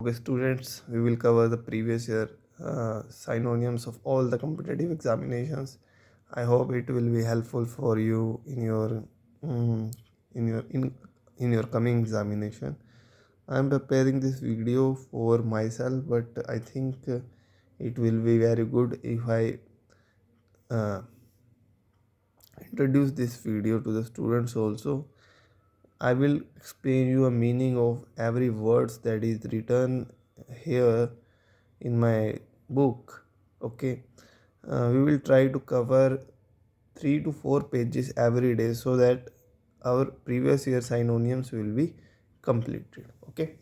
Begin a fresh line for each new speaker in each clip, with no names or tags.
Okay, students, we will cover the previous year synonyms of all the competitive examinations. I hope it will be helpful for you mm, in your in your coming examination. I am preparing this video for myself, but I think it will be very good if I uh, introduce this video to the students also. I will explain you a meaning of every words that is written here in my book. Okay, we will try to cover 3 to 4 pages every day so that our previous year synonyms will be completed. Okay,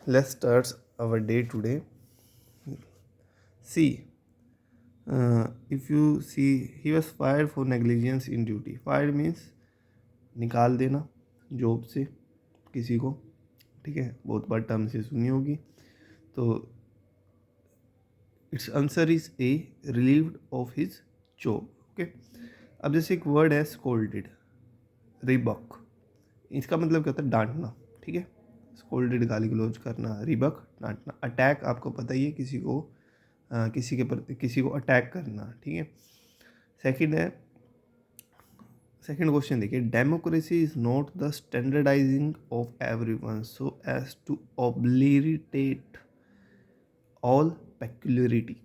let's start our day today. See, if you see, he was fired for negligence in duty. Fired means निकाल देना job से किसी को, ठीक है, बहुत बार term से सुनी होगी. तो its answer is a, relieved of his job. Okay, अब जैसे एक वर्ड है स्कोल्डेड, रिबक, इसका मतलब क्या होता है? डांटना. ठीक है, स्कोल्डेड गाली गलौज करना, रिबक डांटना. अटैक आपको पता ही है, किसी को किसी के प्रति किसी को अटैक करना. ठीक है. सेकंड क्वेश्चन देखिए, democracy is not the standardising of everyone so as to obliterate all peculiarity.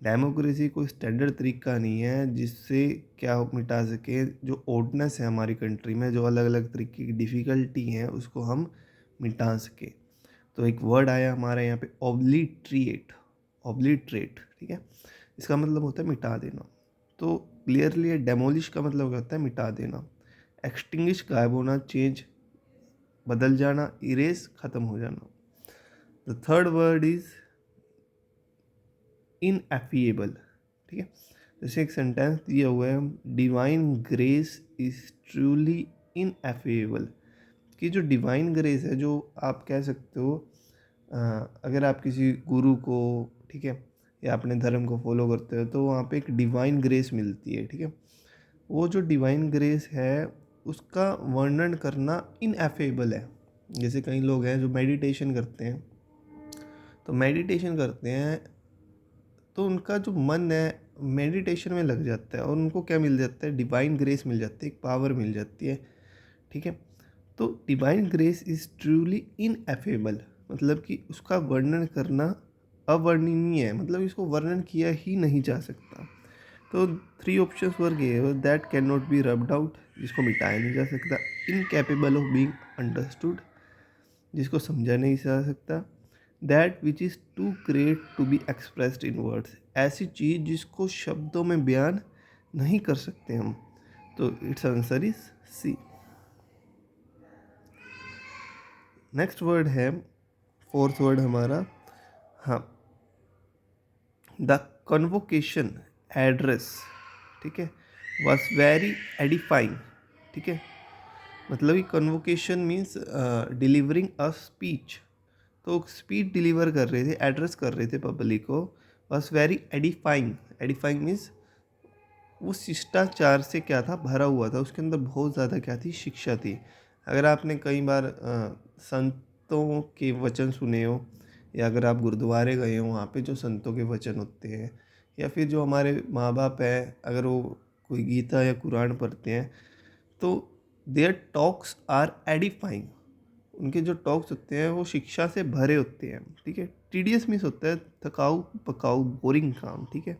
Democracy कोई स्टैंडर्ड तरीका नहीं है जिससे क्या मिटा सके जो ओडनेस है हमारी कंट्री में, जो अलग अलग तरीके की डिफ़िकल्टी हैं उसको हम मिटा सके. तो एक वर्ड आया हमारे यहाँ पे, ऑब्लिट्रेट. ऑब्लिट्रेट, ठीक है, इसका मतलब होता है मिटा देना. तो क्लियरली डेमोलिश का मतलब क्या होता है? मिटा देना. एक्सटिंग्विश गायब होना, चेंज बदल जाना, इरेज ख़त्म हो जाना. The third word is ineffable. ठीक है, जैसे एक सेंटेंस दिया हुआ है, divine grace is truly ineffable. कि जो डिवाइन ग्रेस है, जो आप कह सकते हो अगर आप किसी गुरु को, ठीक है, या अपने धर्म को फॉलो करते हो तो वहाँ पे एक डिवाइन ग्रेस मिलती है. ठीक है, वो जो डिवाइन ग्रेस है उसका वर्णन करना इनएफेबल है. जैसे कई लोग हैं जो मेडिटेशन करते हैं, तो मेडिटेशन करते हैं तो उनका जो मन है मेडिटेशन में लग जाता है और उनको क्या मिल जाता है? डिवाइन ग्रेस मिल जाती है, एक पावर मिल जाती है. ठीक है, तो divine grace is truly ineffable, मतलब कि उसका वर्णन करना अवर्णनीय है, मतलब इसको वर्णन किया ही नहीं जा सकता. तो 3 options were given, that can not be rubbed out, जिसको मिटाया नहीं जा सकता. इनकैपेबल ऑफ बीइंग अंडरस्टूड, जिसको समझा नहीं जा सकता. That which is too great to be expressed in words, ऐसी चीज़ जिसको शब्दों में बयान नहीं कर सकते हम. तो its answer is C. Next word है, फोर्थ वर्ड हमारा, हाँ, द कन्वोकेशन एड्रेस. ठीक है, वॉज वेरी एडिफाइंग. ठीक है, मतलब कि convocation means delivering a speech. तो स्पीच डिलीवर कर रहे थे, एड्रेस कर रहे थे पब्लिक को. Was very edifying. Edifying means वो शिष्टाचार से क्या था? भरा हुआ था, उसके अंदर बहुत ज़्यादा क्या थी? शिक्षा थी. अगर आपने कई बार संतों के वचन सुने हो, या अगर आप गुरुद्वारे गए हो, वहाँ पे जो संतों के वचन होते हैं, या फिर जो हमारे माँ बाप हैं अगर वो कोई गीता या कुरान पढ़ते हैं, तो देयर टॉक्स आर एडिफाइंग. उनके जो टॉक्स होते हैं वो शिक्षा से भरे होते हैं. ठीक है, टीडियस मीन्स होता है थकाऊ पकाऊ बोरिंग काम. ठीक है,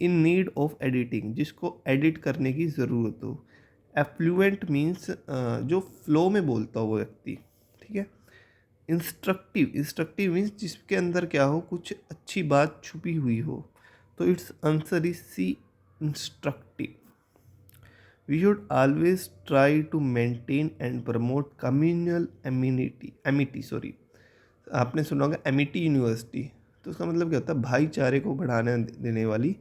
इन नीड ऑफ एडिटिंग, जिसको एडिट करने की ज़रूरत हो. एफ्लुएंट मीन्स जो फ्लो में बोलता हो वो व्यक्ति. ठीक है, इंस्ट्रक्टिव. इंस्ट्रक्टिव मीन्स जिसके अंदर क्या हो? कुछ अच्छी बात छुपी हुई हो. तो its answer is C, instructive. We should always try to maintain and promote communal amity. Sorry, आपने सुना होगा एमिटी यूनिवर्सिटी. तो उसका मतलब क्या होता है? भाईचारे को बढ़ाने देने वाली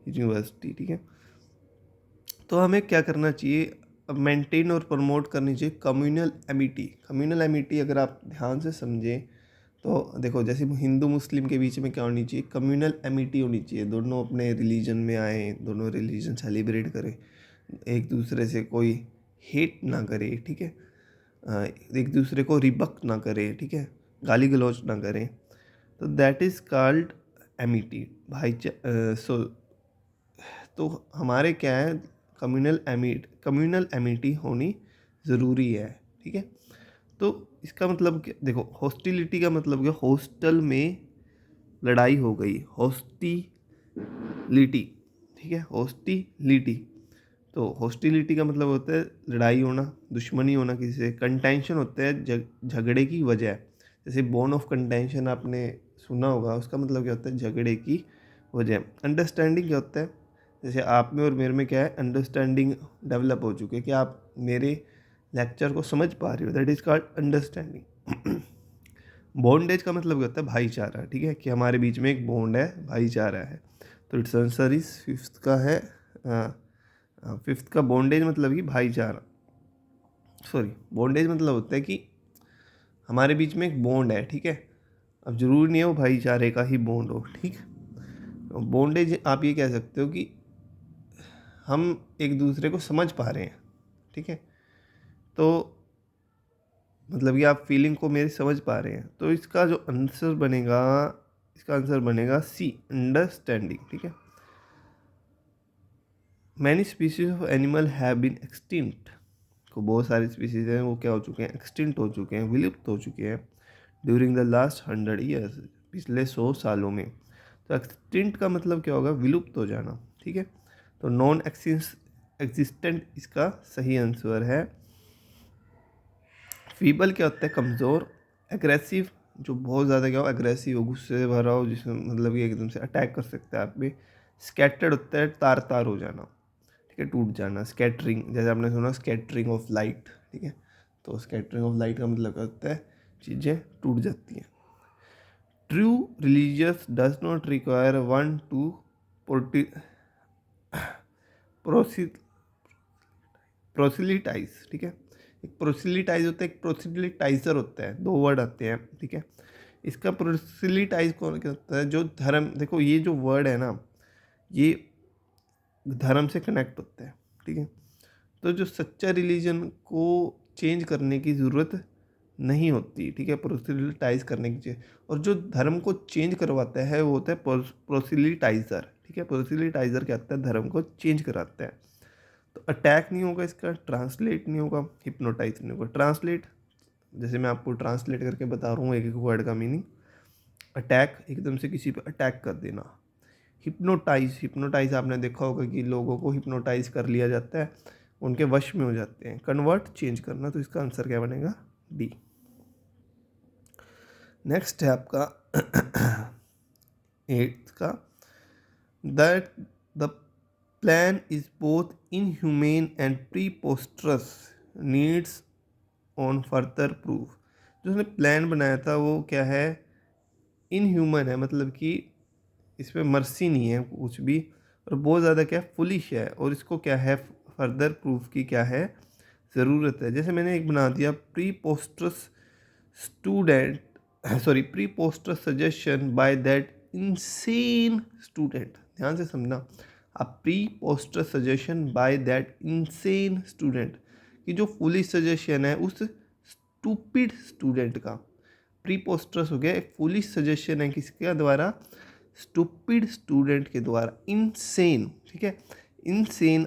यूनिवर्सिटी. ठीक है, तो हमें क्या करना चाहिए? मेंटेन और प्रमोट करनी चाहिए कम्युनल एमिटी. कम्युनल एमिटी अगर आप ध्यान से समझें तो देखो, जैसे हिंदू मुस्लिम के बीच में क्या होनी चाहिए? कम्युनल एमिटी होनी चाहिए. दोनों अपने रिलीजन में आए, दोनों रिलीजन सेलिब्रेट करें, एक दूसरे से कोई हेट ना करे. ठीक है, एक दूसरे को रिबक ना करे. ठीक है, गाली गलौज ना करें, तो दैट इज़ कॉल्ड एमिटी सो तो हमारे क्या है, कम्युनल एमिटी होनी ज़रूरी है, ठीक है। तो इसका मतलब क्या, देखो हॉस्टिलिटी का मतलब क्या, हॉस्टल में लड़ाई हो गई, हॉस्टिलिटी, ठीक है, हॉस्टिलिटी। तो हॉस्टिलिटी का मतलब होता है लड़ाई होना, दुश्मनी होना किसी से। कंटेंशन होता है झगड़े की वजह, जैसे बोन ऑफ कंटेंशन आपने सुना होगा, उसका मतलब क्या होता है, झगड़े की वजह। अंडरस्टैंडिंग क्या होता है, जैसे आप में और मेरे में क्या है, अंडरस्टैंडिंग डेवलप हो चुकी है कि आप मेरे लेक्चर को समझ पा रहे हो, that is called understanding. Bondage का मतलब क्या होता है, भाईचारा, ठीक है, कि हमारे बीच में एक बॉन्ड है, भाईचारा है। तो इट्स आंसर इज फिफ्थ का है, फिफ्थ का बॉन्डेज मतलब कि भाईचारा, सॉरी बॉन्डेज मतलब होता है कि हमारे बीच में एक बॉन्ड है, ठीक है। अब जरूरी नहीं है वो भाईचारे का ही बॉन्ड हो, ठीक। बॉन्डेज आप ये कह सकते हो कि हम एक दूसरे को समझ पा रहे हैं, ठीक है। तो मतलब कि आप फीलिंग को मेरी समझ पा रहे हैं, तो इसका जो आंसर बनेगा, इसका आंसर बनेगा सी, अंडरस्टैंडिंग, ठीक है। Many species of animal have been extinct, को बहुत सारी स्पीसीज हैं वो क्या हो चुके हैं, एक्सटिंक्ट हो चुके हैं, विलुप्त हो चुके हैं ड्यूरिंग द लास्ट 100 ईयर्स, पिछले 100 सालों में। तो एक्सटिंक्ट का मतलब क्या होगा, विलुप्त हो जाना, ठीक है। तो नॉन एग्जिस्टेंट इसका सही आंसर है। फीबल क्या होता है, कमज़ोर। एग्रेसिव, जो बहुत ज़्यादा क्या हो, एग्रेसिव हो, गुस्से से भरा हो, जिसमें मतलब कि एकदम से अटैक कर सकता है आप पे। स्कैटर्ड होता है तार तार हो जाना, ठीक है, टूट जाना। स्कैटरिंग, जैसे आपने सुना स्कैटरिंग ऑफ लाइट, ठीक है। तो स्कैटरिंग ऑफ लाइट का मतलब क्या होता है, चीज़ें टूट जाती हैं। True religious does not require one to proselytise, ठीक है। एक प्रोसिलिटाइज होता है, एक प्रोसिलिटाइजर होता है, दो वर्ड आते हैं, ठीक है। इसका प्रोसिलिटाइज कौन क्या होता है, जो धर्म, देखो ये जो वर्ड है ना, ये धर्म से कनेक्ट होता है, ठीक है। तो जो सच्चा रिलीजन को चेंज करने की ज़रूरत नहीं होती, ठीक है, प्रोसिलिटाइज करने की चाहिए। और जो धर्म को चेंज करवाता है वो होता है प्रोसिलिटाइजर, ठीक है। प्रोसिलिटाइजर क्या होता है, धर्म को चेंज कराता है। तो अटैक नहीं होगा इसका, ट्रांसलेट नहीं होगा, हिप्नोटाइज नहीं होगा। ट्रांसलेट, जैसे मैं आपको ट्रांसलेट करके बता रहा हूँ एक एक वर्ड का मीनिंग। अटैक, एकदम से किसी पे अटैक कर देना। हिप्नोटाइज, हिप्नोटाइज आपने देखा होगा कि लोगों को हिप्नोटाइज कर लिया जाता है, उनके वश में हो जाते हैं। कन्वर्ट, चेंज करना, तो इसका आंसर क्या बनेगा, डी। नेक्स्ट है आपका एट्थ का, that the plan is both inhumane and preposterous, needs on further proof. जो उसने प्लान बनाया था वो क्या है, इनह्यूमन है, मतलब कि इसमें मर्सी नहीं है कुछ भी, और बहुत ज़्यादा क्या फुलिश है, और इसको क्या है, फर्दर प्रूफ की क्या है, ज़रूरत है। जैसे मैंने एक बना दिया, pre posters student, sorry, pre poster suggestion by that insane student. ध्यान से समझना, आप pre poster suggestion by that insane student, कि जो फुलिश सजेशन है उस स्टूपिड स्टूडेंट का। प्री पोस्टर्स हो गया, एक फुलिश सजेशन है किसके द्वारा, स्टूपिड स्टूडेंट के द्वारा। इनसेन, ठीक है, इनसेन,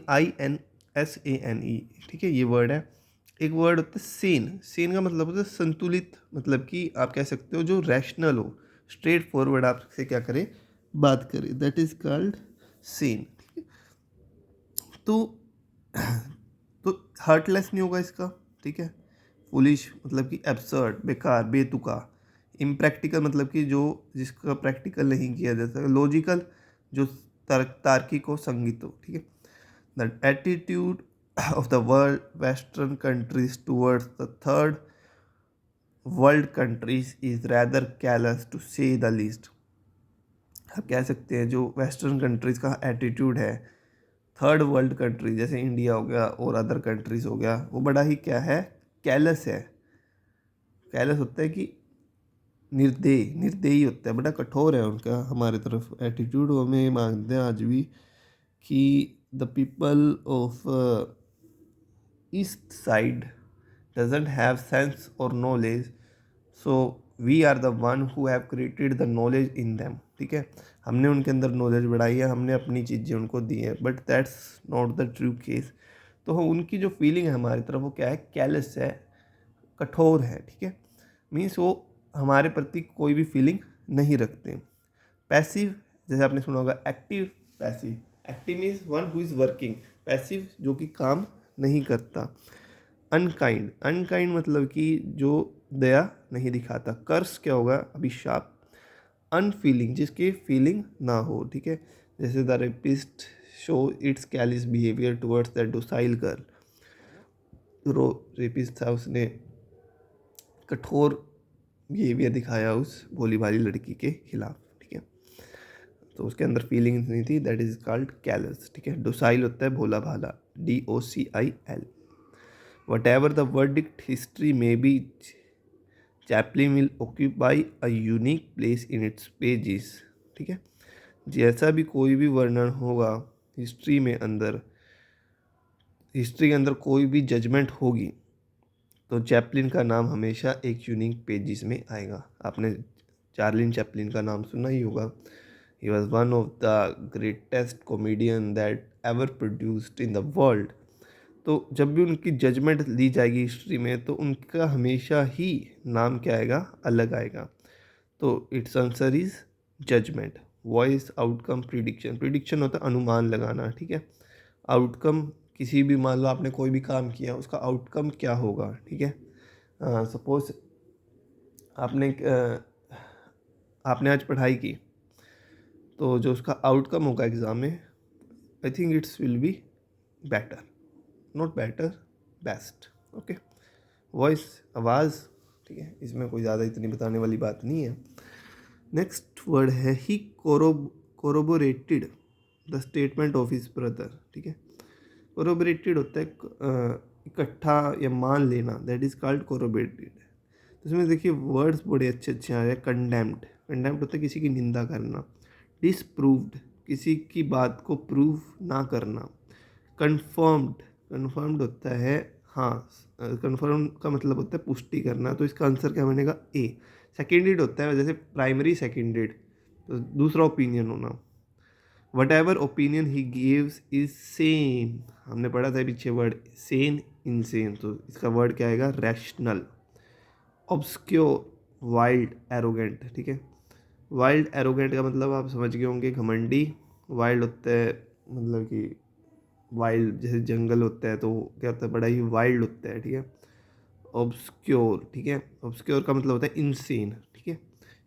INSANE, ठीक है, ये वर्ड है। एक वर्ड होता है सेन, सेन का मतलब होता है संतुलित, मतलब कि आप कह सकते हो जो रैशनल हो, स्ट्रेट फॉरवर्ड आपसे क्या करे, बात करे, दैट इज कॉल्ड सेन। तो तो हार्टलेस नहीं होगा इसका, ठीक है। फुलिश मतलब कि एब्सर्ड, बेकार, बेतुका। इम्प्रैक्टिकल मतलब कि जो जिसका प्रैक्टिकल नहीं किया जा सकता। लॉजिकल, जो तार्किक हो, संगीत हो, ठीक है। The attitude of the world western countries towards the third world countries is rather callous to say the least. आप कह सकते हैं जो वेस्टर्न कंट्रीज का एटीट्यूड है थर्ड वर्ल्ड कंट्री, जैसे इंडिया हो गया और अदर कंट्रीज हो गया, वो बड़ा ही क्या है, कैलस है। कैलस होता है कि निर्दयी होता है, बड़ा कठोर है उनका हमारे तरफ एटीट्यूड। हमें मानते हैं आज भी कि the people of east side doesn't have sense और knowledge, so we are the one who have created the knowledge in them, ठीक है, हमने उनके अंदर नॉलेज बढ़ाई है, हमने अपनी चीज़ें उनको दी है, but that's not the true case. तो उनकी जो फीलिंग है हमारी तरफ वो क्या है, कैलस है, कठोर है, ठीक है, मीन्स वो हमारे प्रति कोई भी फीलिंग नहीं रखते। पैसिव, जैसे आपने सुना होगा active passive, active means one who is working, passive जो कि काम नहीं करता। अनकाइंड, अनकाइंड मतलब कि जो दया नहीं दिखाता। कर्स क्या होगा, अभिशाप। अनफीलिंग, जिसकी फीलिंग ना हो, ठीक है, जैसे the rapist show it's Kallis behaviour towards that docile girl. Rapist था, उसने कठोर बिहेवियर दिखाया उस भोली भाली लड़की के खिलाफ, ठीक है, तो उसके अंदर फीलिंग्स नहीं थी, दैट इज कॉल्ड कैलस, ठीक है। डोसाइल होता है भोला भाला, DOCIL। Whatever the verdict history में be, Chaplin will occupy a unique place in its pages, ठीक है, जैसा भी कोई भी वर्णन होगा हिस्ट्री में अंदर, हिस्ट्री के अंदर कोई भी जजमेंट होगी तो चैपलिन का नाम हमेशा एक यूनिक पेजेस में आएगा। आपने चार्लिन चैपलिन का नाम सुना ही होगा। He was one of the greatest comedian that ever produced in the world. तो जब भी उनकी जजमेंट ली जाएगी हिस्ट्री में तो उनका हमेशा ही नाम क्या आएगा, अलग आएगा। तो its answer is judgement. Voice outcome prediction, prediction होता है अनुमान लगाना, ठीक है। आउटकम किसी भी, मान लो आपने कोई भी काम किया, उसका आउटकम क्या होगा, ठीक है। सपोज आपने आज पढ़ाई की, तो जो उसका आउटकम होगा एग्ज़ाम में, I think it's will be better, not better, best, okay. Voice, आवाज़, ठीक है, इसमें कोई ज़्यादा इतनी बताने वाली बात नहीं है। नेक्स्ट वर्ड है he corroborated the statement of his brother, ठीक है। कोरोबोरेटेड होता है इकट्ठा या मान लेना, दैट इज़ कॉल्ड कोरोबोरेटेड। तो इसमें देखिए वर्ड्स बड़े अच्छे अच्छे आ रहे हैं। कंडेम्ड, कंडेम्ड होता है किसी की निंदा करना। डिसप्रूव्ड, किसी की बात को प्रूव ना करना। कन्फर्म्ड, कन्फर्म्ड होता है, हाँ, कन्फर्म का मतलब होता है पुष्टि करना, तो इसका आंसर क्या बनेगा, ए। सेकेंडेड होता है जैसे प्राइमरी सेकेंडेड, तो दूसरा ओपिनियन होना। What ever opinion he gives is same, हमने पढ़ा था पीछे वर्ड सेन, इनसेन, तो इसका वर्ड क्या आएगा, रैशनल। ऑब्सक्योर, वाइल्ड, एरोगेंट, ठीक है। वाइल्ड एरोगेंट का मतलब आप समझ गए होंगे, घमंडी। वाइल्ड होता है मतलब कि वाइल्ड, जैसे जंगल होता है तो क्या होता है, बड़ा ही वाइल्ड होता है, ठीक है। ऑब्सक्योर, ठीक है, ऑब्सक्योर का मतलब होता है इनसेन, ठीक है,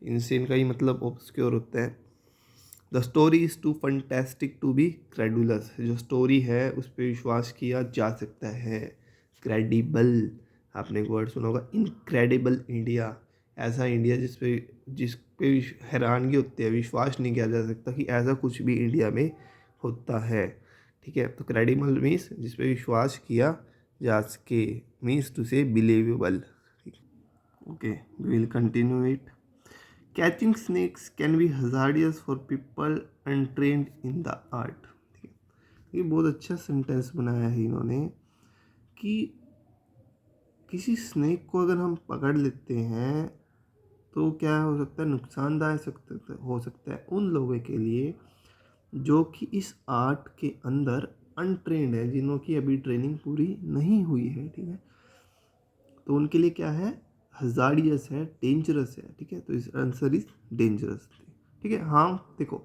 इनसेन का ही मतलब ऑब्सक्योर होता है। The story is too fantastic to be credulous, जो स्टोरी है उस पर विश्वास किया जा सकता है। क्रेडिबल, आपने एक वर्ड सुना होगा, इनक्रेडिबल इंडिया, ऐसा इंडिया जिस पे हैरानगी होती है, विश्वास नहीं किया जा सकता कि ऐसा कुछ भी इंडिया में होता है, ठीक है। तो क्रेडिबल मीन्स जिस पे विश्वास किया जा सके, means to say believable. Okay, we will continue it. Catching snakes can be hazardous for people untrained in the art, ठीक है। ये बहुत अच्छा सेंटेंस बनाया है इन्होंने कि किसी स्नेक को अगर हम पकड़ लेते हैं तो क्या हो सकता है, नुकसानदायक हो सकता है उन लोगों के लिए जो कि इस आर्ट के अंदर अनट्रेंड है, जिन्हों की अभी ट्रेनिंग पूरी नहीं हुई है, ठीक है। तो उनके लिए क्या है, हजार्डियस है, डेंजरस है, ठीक है। तो इस आंसर इज डेंजरस, ठीक है। हाँ देखो,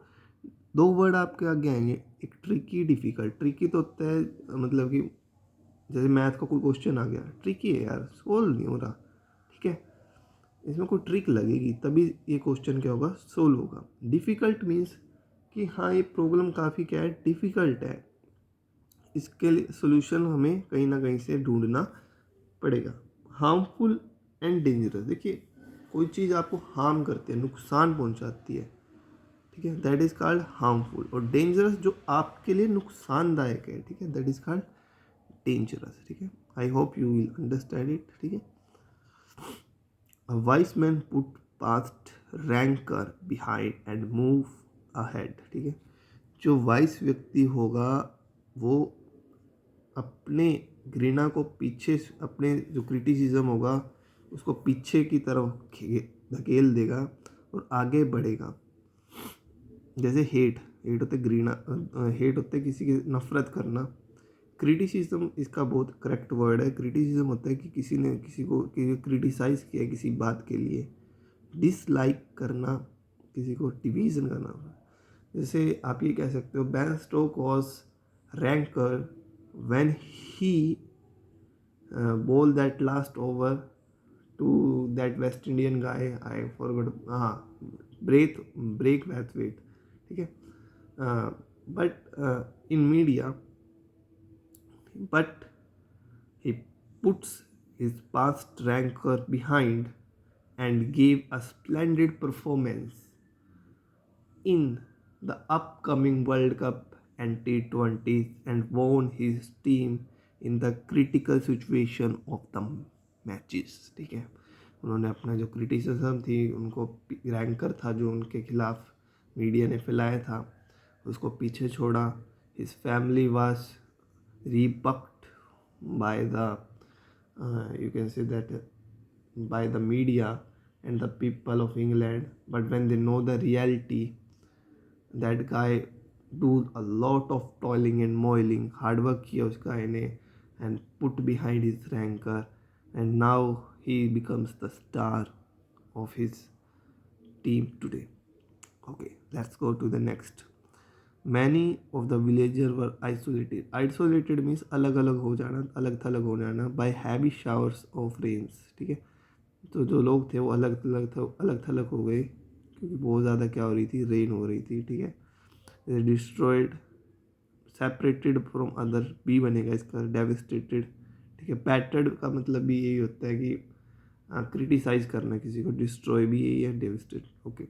दो वर्ड आपके आगे आएंगे, एक ट्रिकी, डिफिकल्ट। ट्रिकी तो होता है मतलब कि जैसे मैथ का कोई क्वेश्चन आ गया, ट्रिकी है यार, सोल्व नहीं हो रहा, ठीक है, इसमें कोई ट्रिक लगेगी तभी ये क्वेश्चन क्या होगा, सोल्व होगा। डिफ़िकल्ट मीन्स कि हाँ ये प्रॉब्लम काफ़ी क्या है, डिफ़िकल्ट है, इसके लिए सोल्यूशन हमें कहीं ना कहीं से ढूंढना पड़ेगा। हार्मफुल एंड डेंजरस, देखिए कोई चीज़ आपको हार्म करती है, नुकसान पहुंचाती है, ठीक है, दैट इज़ कॉल्ड हार्मफुल। और डेंजरस जो आपके लिए नुकसानदायक है, ठीक है, दैट इज़ कॉल्ड डेंजरस, ठीक है। I hope you will understand it, ठीक है। A wise man put past rancor behind and move ahead, ठीक है। जो वाइस व्यक्ति होगा वो अपने घृणा को पीछे, अपने जो क्रिटिसिज्म होगा उसको पीछे की तरफ धकेल देगा और आगे बढ़ेगा। जैसे हेट होते घृणा, हेट होते किसी की नफरत करना। क्रिटिसिज्म इसका बहुत करेक्ट वर्ड है। क्रिटिसिज्म होता है कि किसी ने किसी को क्रिटिसाइज़ किया किसी बात के लिए। डिसलाइक करना, किसी को डिवीज़न करना। जैसे आप ये कह सकते हो Ben Stoke was ranker when he bowled that last over to that West Indian guy, I forgot, हाँ, ब्रेक बैथवेट, ठीक है। But in media, but he puts his past rancor behind and gave a splendid performance in the upcoming World Cup and T20s and won his team in the critical situation of the matches, ठीक है। उन्होंने अपना जो criticism थी, उनको ranker था जो उनके खिलाफ मीडिया ने फैलाया था, उसको पीछे छोड़ा। His family was rebuked by the you can say that by the media and the people of England, but when they know the reality, that guy do a lot of toiling and moiling, hard work किया उस guy ने and put behind his rancor, and now he becomes the star of his team today. Okay, let's go to the next. Many of the villagers were isolated. Isolated means अलग अलग हो जाना, अलग थलग हो जाना by heavy showers of rains, ठीक है। तो जो लोग थे वो अलग थलग हो गए क्योंकि बहुत ज़्यादा क्या हो रही थी, रेन हो रही थी, ठीक है। डिस्ट्रॉयड, सेपरेटेड फ्रॉम अदर भी बनेगा इसका, डेविस्टेटेड, ठीक है। बैटर्ड का मतलब भी यही होता है कि क्रिटिसाइज करना किसी को, डिस्ट्रॉय भी यही है, devastated, okay.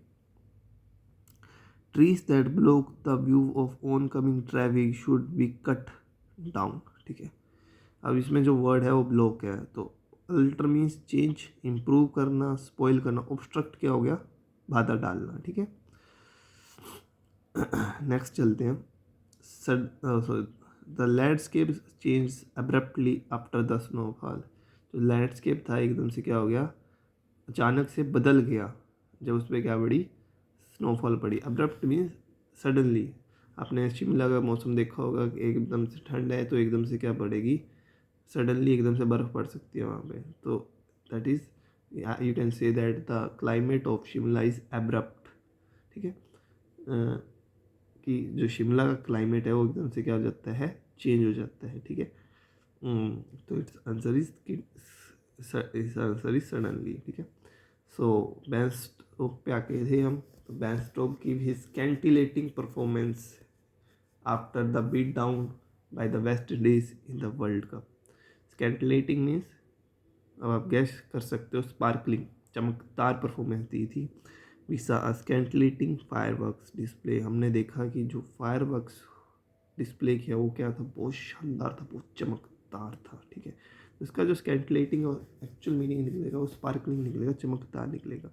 Trees that block the view of oncoming traffic should be cut down, ठीक है। अब इसमें जो वर्ड है वो ब्लॉक है, तो अल्टर मीन्स चेंज, इम्प्रूव करना, स्पॉइल करना। ऑब्स्ट्रक्ट क्या हो गया, बाधा डालना, ठीक है। नेक्स्ट चलते हैं। The landscape change abruptly after the snowfall. जो लैंडस्केप था एकदम से क्या हो गया, अचानक से बदल गया जब उस पर क्या पड़ी, स्नोफॉल पड़ी। Abrupt means suddenly. आपने शिमला का मौसम देखा होगा कि एकदम से ठंड है तो एकदम से क्या पड़ेगी, सडनली एकदम से बर्फ़ पड़ सकती है वहाँ पे। तो that is, you can say that the climate of Shimla is abrupt, ठीक है। कि जो शिमला का क्लाइमेट है वो एकदम से क्या हो जाता है, चेंज हो जाता है, ठीक है। तो इट्स आंसर इज सडनली, ठीक है। सो बेन स्टोक पे आके थे हम। तो Ben Stoke give his scintillating performance after the beat down by the West Indies in the World Cup. Scintillating means, अब आप गैस कर सकते हो, स्पार्कलिंग, चमकदार परफॉर्मेंस दी थी। We saw स्कैंटिलेटिंग fireworks display. हमने देखा कि जो फायरवर्क्स डिस्प्ले किया वो क्या था, बहुत शानदार था, बहुत चमकदार था, ठीक है। इसका जो स्कैंटिलेटिंग और एक्चुअल मीनिंग निकलेगा वो स्पार्कलिंग निकलेगा, चमकदार निकलेगा।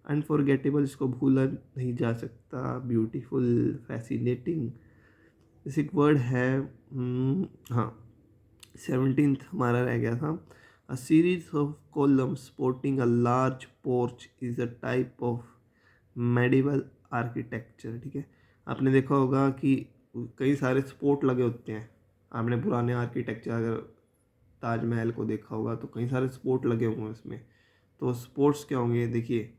अनफॉरगेटेबल, इसको भूला नहीं जा सकता। ब्यूटीफुल, फैसिनेटिंग, जैसे एक वर्ड है। हाँ, 17th हमारा रह गया था। A series of columns supporting a large porch is a type of medieval architecture, ठीक है। आपने देखा होगा कि कई सारे सपोर्ट लगे होते हैं। आपने पुराने आर्किटेक्चर, अगर ताजमहल को देखा होगा तो कई सारे सपोर्ट लगे हुए हैं उसमें। तो सपोर्ट्स क्या होंगे, देखिए,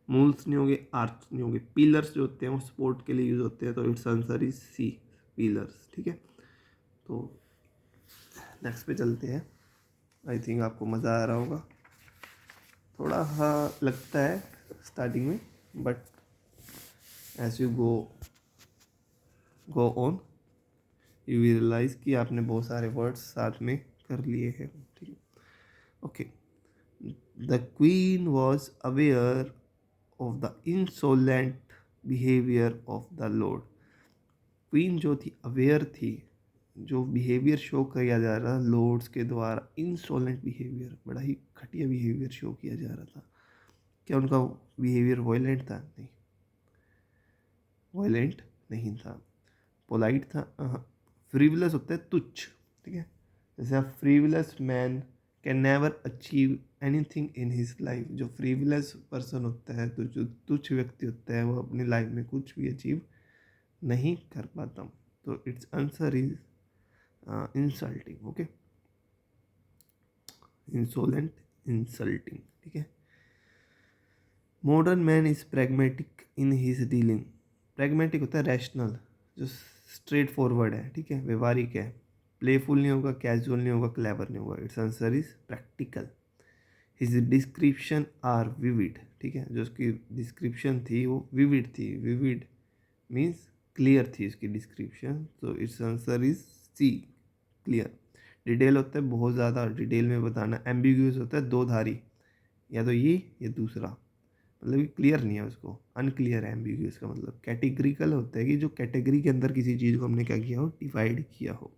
मूल्स नहीं होंगे, आर्च नहीं होंगे, पिलर्स जो होते हैं वो सपोर्ट के लिए यूज़ होते हैं। तो its answer is C, pillars, ठीक है। तो नेक्स्ट पे चलते हैं। आई थिंक आपको मज़ा आ रहा होगा, थोड़ा हाँ लगता है स्टार्टिंग में, but as you go on you realise कि आपने बहुत सारे वर्ड्स साथ में कर लिए हैं, ठीक है। Okay, the queen was aware of the insolent behaviour of the Lord. Queen जो थी, अवेयर थी, जो बिहेवियर शो किया जा रहा लॉर्ड्स के द्वारा, इंसोलेंट बिहेवियर, बड़ा ही घटिया बिहेवियर शो किया जा रहा था। क्या उनका बिहेवियर वायलेंट था? नहीं, वायलेंट नहीं था, पोलाइट था। फ्रीवलेस होता है तुच्छ, ठीक है। जैसे frivolous man can never achieve anything in his life. जो फ्रीविलेस पर्सन होता है, तो जो तुच्छ व्यक्ति होता है, वो अपनी लाइफ में कुछ भी अचीव नहीं कर पाता। तो its answer is insulting. Okay, insolent, insulting. ठीक है। Modern man is pragmatic in his dealing. Pragmatic होता है रैशनल, जो स्ट्रेट फॉरवर्ड है, ठीक है, व्यवहारिक है। प्लेफुल नहीं होगा, कैजुअल नहीं होगा, क्लेवर नहीं होगा। Its answer is practical. His description are vivid. ठीक है, जो उसकी डिस्क्रिप्शन थी वो विविड थी। विविड मीन्स क्लियर थी उसकी डिस्क्रिप्शन। तो its answer is C, clear. Detail होता है बहुत ज़्यादा, डिटेल में बताना। एम्बिग्यूस होता है दो धारी, या तो ये या दूसरा, मतलब कि क्लियर नहीं है उसको, अनक्लियर है एम्बिग्यूस का मतलब। कैटेगरिकल होता है कि जो कैटेगरी के अंदर किसी चीज़ को हमने क्या किया हो, डिवाइड किया हो।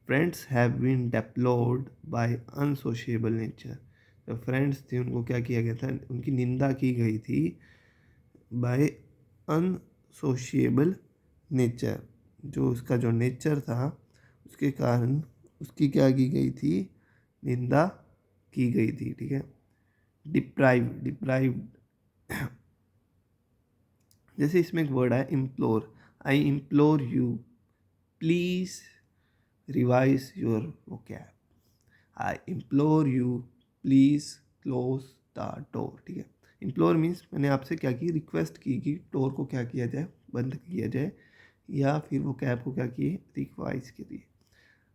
Friends have been deplored by unsociable nature. जो फ्रेंड्स थे उनको क्या किया गया था, उनकी निंदा की गई थी बाय अनसोशिएबल नेचर। जो उसका जो नेचर था उसके कारण उसकी क्या की गई थी, निंदा की गई थी। ठीक है। डिप्राइव, डिप्राइव जैसे इसमें एक वर्ड है implore. I implore you please revise your vocab. I implore you please close the door. ठीक है। इम्प्लोर मीन्स मैंने आपसे क्या की, रिक्वेस्ट की कि डोर को क्या किया जाए, बंद किया जाए, या फिर वो कैब को क्या किए, रिक्वाइज करिए।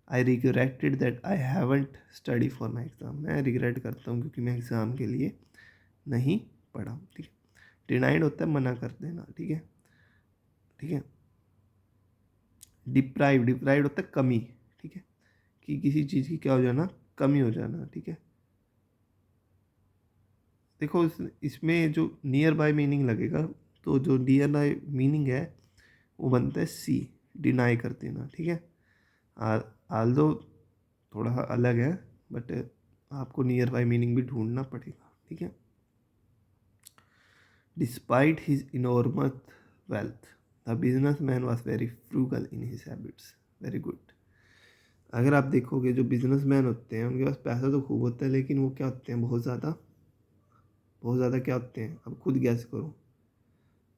I regretted that I haven't study for my exam. मैं रिग्रेट करता हूँ क्योंकि मैं एग्ज़ाम के लिए नहीं पढ़ा। ठीक है। डिनाइड होता है मना कर देना। ठीक है, ठीक है। डिप्राइव, डिप्राइव होता है कमी। ठीक है, कि किसी चीज़ की क्या हो जाना, कमी हो जाना। ठीक है। देखो इसमें जो नियर बाय मीनिंग लगेगा, तो जो नियर बाय मीनिंग है वो बनता है सी, डिनाई कर देना। ठीक है। आल्दो थोड़ा अलग है, बट आपको नियर बाय मीनिंग भी ढूंढना पड़ेगा। ठीक है। Despite his enormous wealth the business man was very frugal in his habits. Very good. अगर आप देखोगे जो बिजनेसमैन होते हैं उनके पास पैसा तो खूब होता है, लेकिन वो क्या होते हैं, बहुत ज़्यादा, बहुत ज़्यादा क्या होते हैं, अब खुद गैस करो।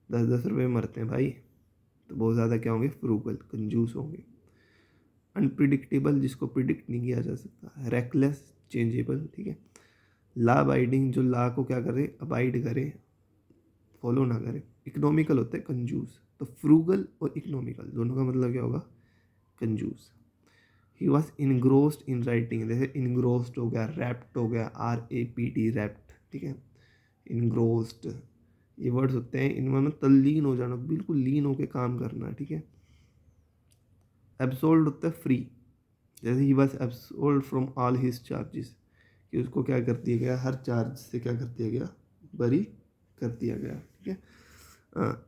10-10 रुपये मरते हैं भाई, तो बहुत ज़्यादा क्या होंगे, फ्रूगल, कंजूस होंगे। अनप्रिडिक्टेबल, जिसको प्रिडिक्ट नहीं किया जा सकता। Reckless, changeable. ठीक है। ला अबाइडिंग, जो ला को क्या करे, अबाइड करे, फॉलो ना करे। इकोनॉमिकल होता है कंजूस। तो फ्रूगल और इकोनॉमिकल दोनों का मतलब क्या होगा, कंजूस। He was इनग्रोस्ड in writing. जैसे इनग्रोस्ड हो गया, रैप्ट हो गया, RAPT, रैप्ट। ठीक है। इनग्रोस्ड, ये वर्ड्स होते हैं, इनमें मतलब तल्लीन हो जाना, बिल्कुल लीन होकर काम करना। ठीक है। एब्सोल्ड होता है फ्री। जैसे he was absolved from all his charges, कि उसको क्या कर दिया गया, हर चार्ज से क्या कर दिया गया, बरी कर दिया गया। ठीक है।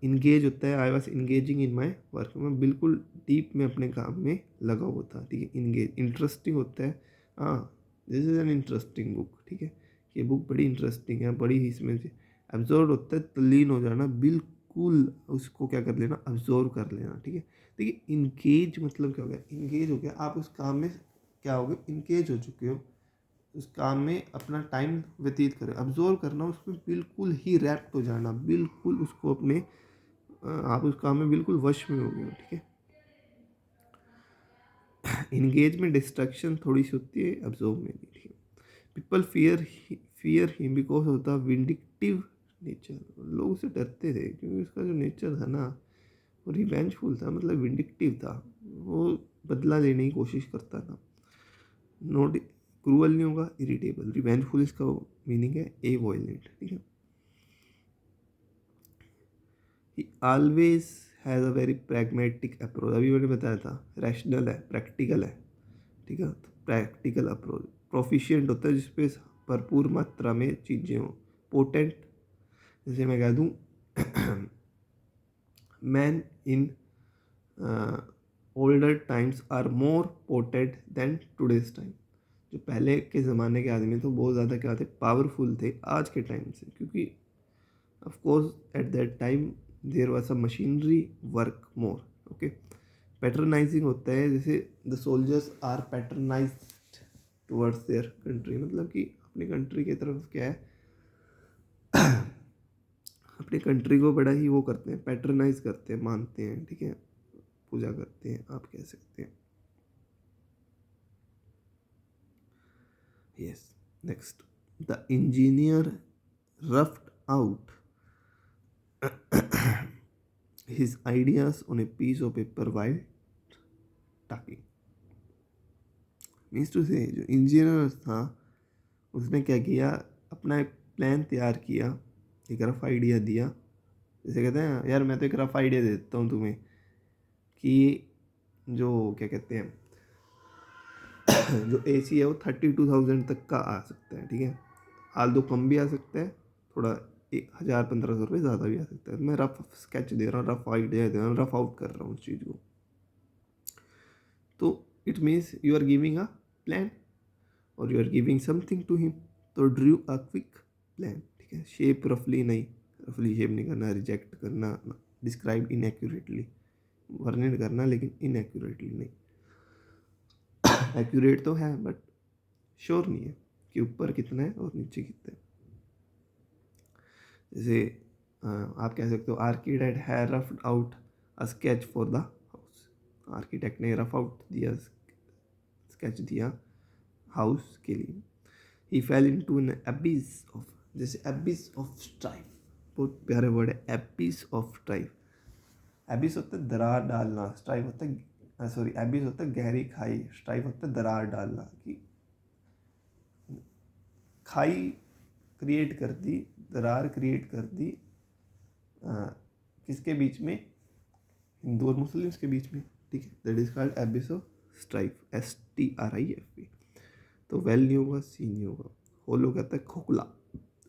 इंगेज होता है, I was engaging in my work. मैं बिल्कुल डीप में अपने काम में लगा हुआ था। ठीक है। इंगेज, इंटरेस्टिंग होता है, हाँ, this is an interesting book. ठीक है, ये बुक बड़ी इंटरेस्टिंग है, बड़ी ही इसमें से। एब्जॉर्व होता है तल्लीन हो जाना, बिल्कुल उसको क्या कर लेना, अब्जॉर्व कर लेना। ठीक है। देखिए इंगेज मतलब क्या हो गया, इंगेज हो गया, आप उस काम में क्या हो गए, इंगेज हो चुके हो, उस काम में अपना टाइम व्यतीत करें। अब्जॉर्व करना, उसमें बिल्कुल ही रैप्ट हो जाना, बिल्कुल उसको अपने आप उस काम में बिल्कुल वश में हो गए हो। ठीक है। इंगेज में डिस्ट्रैक्शन थोड़ी सी होती है, अब्जॉर्व में नहीं। ठीक है। People fear him because of the vindictive nature. लोग उससे डरते थे क्योंकि उसका जो नेचर था ना, वो रिवेंजफुल था, मतलब विंडिक्टिव था, वो बदला लेने की कोशिश करता था। नोट, क्रूअल नहीं होगा, इरिटेबल। रिवेंजफुल इसका मीनिंग है ए वॉयलेंट। ठीक है। ही always has a very pragmatic approach. अभी मैंने बताया था, रैशनल है, प्रैक्टिकल है। ठीक है। तो प्रैक्टिकल अप्रोच। प्रोफिशिएंट होता है जिसपे भरपूर मात्रा में चीज़ें हों। पोटेंट, जैसे मैं कह दूँ man in older times are more potent than today's time. जो पहले के ज़माने के आदमी तो बहुत ज़्यादा क्या थे, पावरफुल थे आज के टाइम से, क्योंकि of course at that time there was a machinery work more. okay. Patronising होता है, जैसे the soldiers are patronised towards their country, मतलब कि अपनी कंट्री की तरफ क्या है, अपनी कंट्री को बड़ा ही वो करते हैं, पैट्रनाइज करते हैं, मानते हैं, ठीक है, पूजा करते हैं, आप कह सकते हैं। Yes, next, the engineer roughed out his ideas on a piece of paper while talking. Means to say जो इंजीनियर था उसने क्या किया, अपना एक प्लान तैयार किया, एक रफ आइडिया दिया। जैसे कहते हैं यार मैं तो एक रफ आइडिया दे देता हूँ तुम्हें कि जो क्या कहते हैं जो AC है वो 32,000 तक का आ सकता है, ठीक है, हाल दो कम भी आ सकता है, थोड़ा 1,000-1,500 रुपये ज़्यादा भी आ सकता है। मैं रफ स्केच दे रहा हूँ, रफ आइडिया दे रहा हूँ, रफ आउट कर रहा हूँ उस चीज़ को। तो it means you are giving a plan और you are giving something to him. तो ड्रू अ क्विक प्लान, ठीक है, शेप रफली नहीं, रफली शेप नहीं करना, रिजेक्ट करना, डिस्क्राइब इनएक्यूरेटली, वर्णन करना लेकिन इनएक्यूरेटली नहीं। एक्यूरेट तो है बट श्योर नहीं है कि ऊपर कितना है और नीचे कितना है। जैसे आप कह सकते हो आर्किटेक्ट है roughed out a sketch for the house. Architect ने रफ आउट दिया, स्केच दिया हाउस के लिए। He fell into an abyss of, जैसे एबिस ऑफ स्ट्राइफ, बहुत प्यारे वर्ड है, एबिस ऑफ स्ट्राइफ। एबिस होता है दरार डालना, स्ट्राइफ होता है, सॉरी, एबिस होता है गहरी खाई, स्ट्राइफ होता है दरार डालना, कि खाई क्रिएट कर दी, दरार क्रिएट कर दी, किसके बीच में, हिंदू और मुस्लिम्स के बीच में, ठीक है, that is called एबिस of strife, STRIFE। तो वेल नहीं होगा, सी नहीं होगा। होलो कहता है खोखला,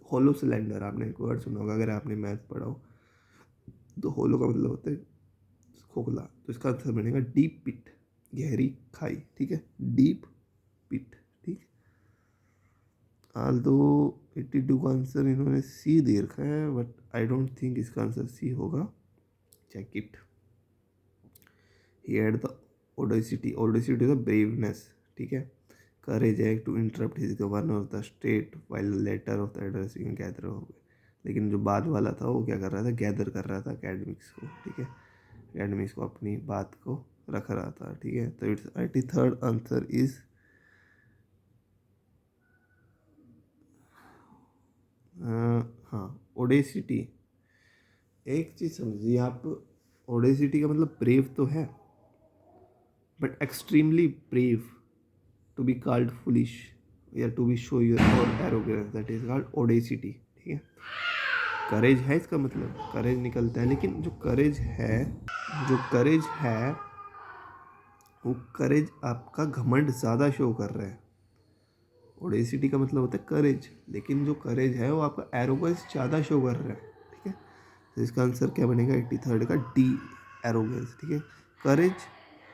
होलो सिलेंडर, आपने एक वर्ड सुना होगा अगर आपने मैथ पढ़ा हो। तो होलो का मतलब होता है खोखला, तो इसका आंसर बनेगा डीप पिट, गहरी खाई, ठीक है, डीप पिट, ठीक। दो 82 का आंसर इन्होंने सी दे रखा है बट आई डोंट थिंक इसका आंसर सी होगा, check it. He had the audacity, audacity the braveness, ठीक है, करेज है to interrupt his governor of the state while letter of the addressing gather हो गए। लेकिन जो बाद वाला था वो क्या कर रहा था, गैदर कर रहा था एकेडमिक्स को, ठीक है, एकेडमिक्स को अपनी बात को रख रहा था, ठीक है। तो इट्स 83rd आंसर इज हाँ, ओडेसिटी। एक चीज़ समझिए आप, ओडेसिटी का मतलब ब्रेव तो है but extremely brave, to be called foolish या टू बी शो योर और arrogance, that is called audacity, ठीक है। करेज है इसका मतलब, करेज निकलता है, लेकिन जो करेज है, जो करेज है वो करेज आपका घमंड ज़्यादा शो कर रहा है। ओडेसिटी का मतलब होता है करेज, लेकिन जो करेज है वो आपका एरोगेंस ज़्यादा शो कर रहा है, ठीक है। तो इसका आंसर क्या बनेगा 83rd का डी, एरोगेंस, ठीक है। Courage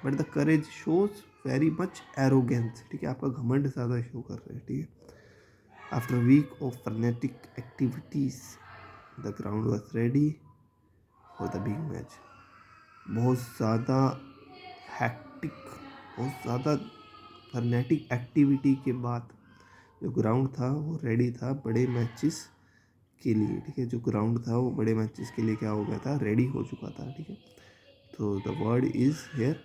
but the courage shows very much arrogance, ठीक है, आपका घमंड ज़्यादा शो कर रहा है, ठीक है। After week of frenetic activities the ground was ready for the big match. बहुत ज़्यादा हैक्टिक, बहुत ज़्यादा फ्रेनेटिक एक्टिविटी के बाद जो ग्राउंड था वो रेडी था बड़े मैचेस के लिए, ठीक है, जो ग्राउंड था वो बड़े मैचेस के लिए क्या हो गया था, रेडी हो चुका था, ठीक है। तो the word is here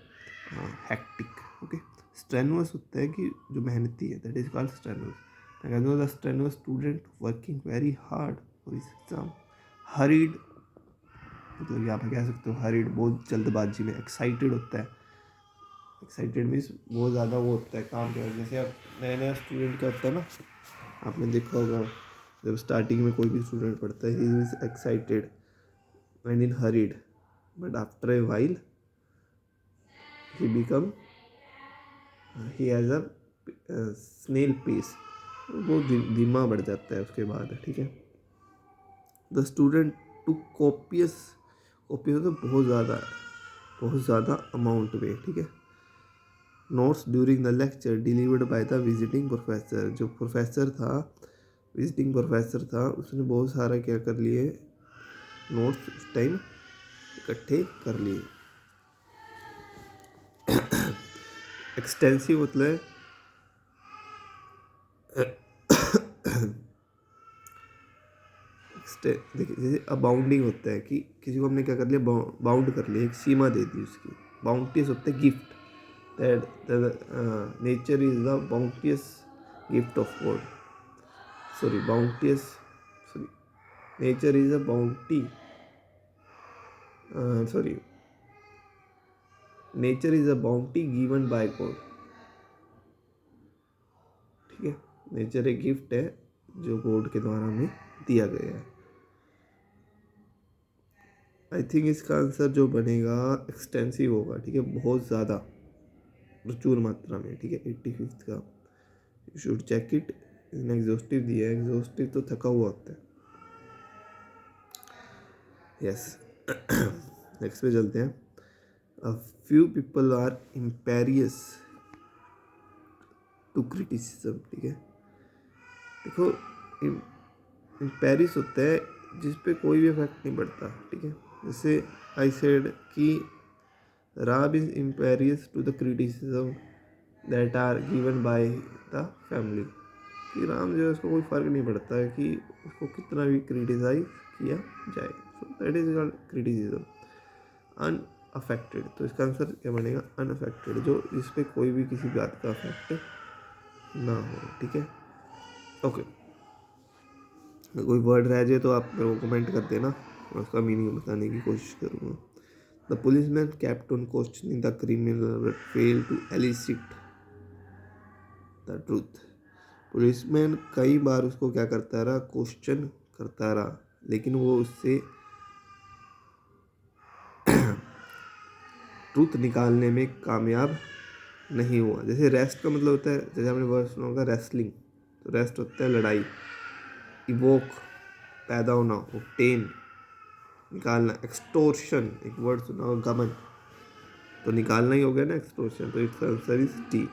hectic, okay. Strenuous होता है कि जो मेहनती है, that is called strenuous. The strenuous student working very hard for his exam. Hurried मतलब आप कह सकते हो हरीड, बहुत जल्दबाजी में, एक्साइटेड होता है, एक्साइटेड मीन्स बहुत ज़्यादा वो होता है काम के, जैसे आप नया नया स्टूडेंट का होता है ना, आपने देखा होगा जब स्टार्टिंग में कोई भी स्टूडेंट पढ़ता है, he is excited and in hurried, but after a while he become, he has a snail pace, वो धीमा बढ़ जाता है उसके बाद, ठीक है। The student too copious, copious तो बहुत ज़्यादा अमाउंट में, ठीक है। Notes during the lecture delivered by the visiting professor, जो प्रोफेसर था, विजिटिंग प्रोफेसर था, उसने बहुत सारा क्या कर लिए, नोट्स उस टाइम इकट्ठे कर लिए। एक्सटेंसिव मतलब देखिए जैसे अबाउंडिंग होता है कि किसी को हमने क्या कर लिया, बाउंड कर लिया, एक सीमा दे दी उसकी। बाउंटियस होता है gift, that nature is the bounteous gift of God, sorry bounteous, sorry nature is a bounty, sorry nature is a bounty given by God, ठीक है। नेचर एक गिफ्ट है जो गॉड के द्वारा हमें दिया गया है। आई थिंक इसका आंसर जो बनेगा एक्सटेंसिव होगा, ठीक है, बहुत ज़्यादा प्रचुर मात्रा में, ठीक है। 85 का यू शुड चेक इट, इसने एग्जॉस्टिव दिया है, एग्जॉस्टिव तो थका हुआ होता है। यस नेक्स्ट पे चलते हैं। A few people are imperious to criticism, ठीक है। देखो इम्पेरियस होता है जिस पे कोई भी इफेक्ट नहीं पड़ता, ठीक है। जैसे आई सेड कि Ram is imperious to the criticism that are given by the family, कि राम जो है उसको कोई फ़र्क नहीं पड़ता है कि उसको कितना भी क्रिटिसाइज किया जाए, so that is called criticism. Unaffected, तो इसका आंसर क्या बनेगा, अनअफेक्टेड, जो जिस पे कोई भी किसी बात का अफेक्ट ना हो, ठीक है। ओके, कोई वर्ड रह जाए तो आप मेरे को कमेंट कर देना, मैं उसका मीनिंग बताने की कोशिश करूँगा। The policeman kept on questioning the criminal but failed to elicit the truth। Policeman कई बार उसको क्या करता रहा, क्वेश्चन करता रहा, लेकिन वो उससे ट्रूथ निकालने में कामयाब नहीं हुआ। जैसे रेस्ट का मतलब होता है, जैसे आपने वर्ड सुना होगा रेसलिंग, तो रेस्ट होता है लड़ाई, इवोक पैदा होना, ऑब्टेन निकालना, एक्सटोर्शन एक वर्ड सुना होगा गमन, तो निकालना ही हो गया ना एक्सटोर्शन, तो इसका answer is T.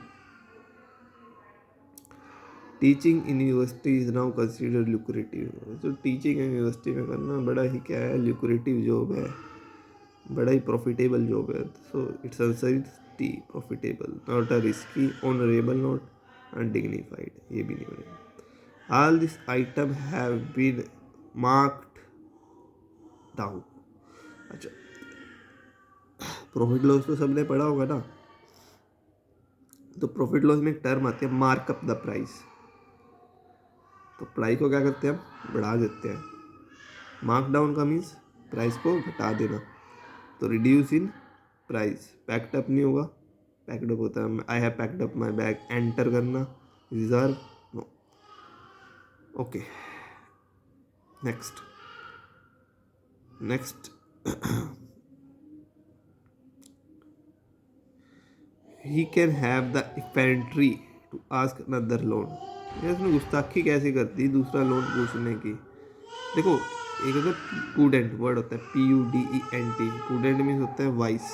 Teaching in university is now considered lucrative, तो टीचिंग यूनिवर्सिटी में करना बड़ा ही क्या है, ल्यूक्रेटिव जॉब है, बड़ा ही प्रॉफिटेबल जॉब है, so its answer is T, profitable, not a risky, honourable, not undignified, ये भी नहीं बनेगा। All this item have been marked down. अच्छा, प्रॉफिट लॉस तो सबने पढ़ा होगा ना, तो प्रॉफिट लॉस में एक टर्म आती है मार्कअप द प्राइस, तो प्राइस को क्या करते हैं हम, बढ़ा देते हैं। मार्क डाउन का मीन्स प्राइस को घटा देना, तो reduce in price, packed up नहीं होगा, पैक्ड अप होता है I have packed up my bag, enter करना, reserve no. Okay next he can have the effrontery to ask another loan। ये उसने गुस्ताखी कैसे कर दी दूसरा लोन पूछने की। देखो एक अगर प्रूडेंट वर्ड होता है PUDENT, प्रूडेंट मीन्स होता है वाइस,